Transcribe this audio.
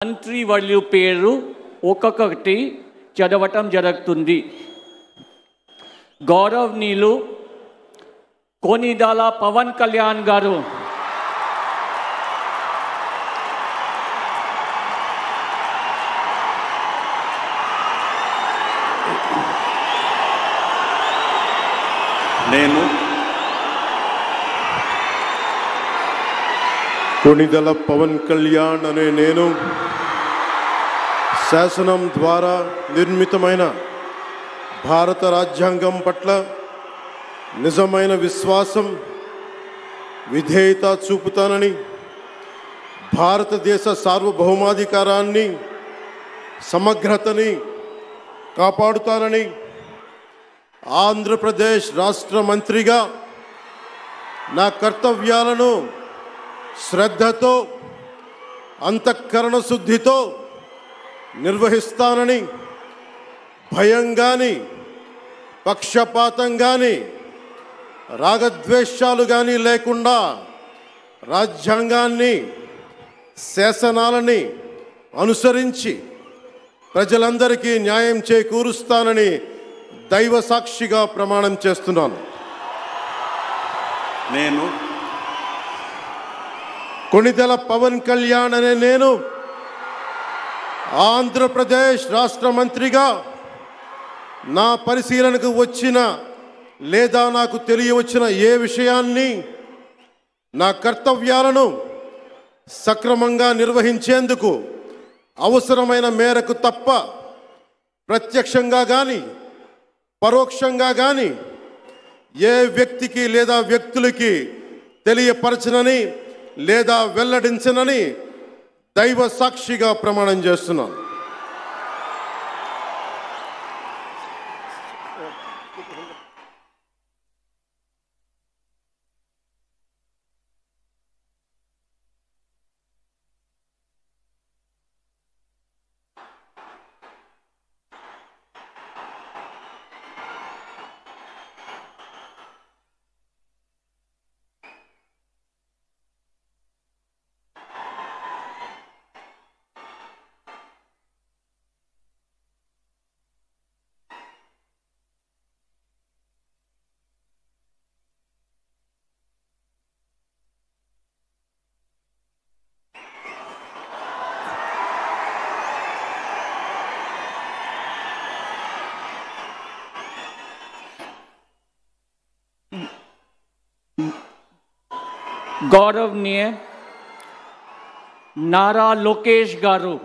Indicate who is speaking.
Speaker 1: మంత్రి వర్యులు పేరు ఒక్కొక్కటి చదవటం జరుగుతుంది. గౌరవనీయులు కొనిదెల పవన్ కళ్యాణ్ గారు,
Speaker 2: నేను
Speaker 3: కొనిదెల పవన్ కళ్యాణ్ అనే నేను శాసనం ద్వారా నిర్మితమైన భారత రాజ్యాంగం పట్ల నిజమైన విశ్వాసం, విధేయత చూపుతానని, భారతదేశ సార్వభౌమాధికారాన్ని, సమగ్రతని కాపాడుతానని, ఆంధ్రప్రదేశ్ రాష్ట్ర మంత్రిగా నా కర్తవ్యాలను శ్రద్ధతో, అంతఃకరణ శుద్ధితో నిర్వహిస్తానని, భయం కానీ, పక్షపాతం కానీ, రాగద్వేషాలు కానీ లేకుండా రాజ్యాంగాన్ని, శాసనాలని అనుసరించి ప్రజలందరికీ న్యాయం చేకూరుస్తానని దైవ సాక్షిగా ప్రమాణం చేస్తున్నాను.
Speaker 2: నేను
Speaker 3: కొనిదెల పవన్ కళ్యాణ్ అనే నేను ఆంధ్రప్రదేశ్ రాష్ట్ర మంత్రిగా నా పరిశీలనకు వచ్చిన లేదా నాకు తెలియవచ్చిన ఏ విషయాన్ని, నా కర్తవ్యాలను సక్రమంగా నిర్వహించేందుకు అవసరమైన మేరకు తప్ప ప్రత్యక్షంగా కానీ పరోక్షంగా కానీ ఏ వ్యక్తికి లేదా వ్యక్తులకి తెలియపరచనని లేదా వెల్లడించనని దైవ సాక్షిగా ప్రమాణం చేస్తున్నాను.
Speaker 1: గౌరవనీయ నారా లోకేష్ గారు,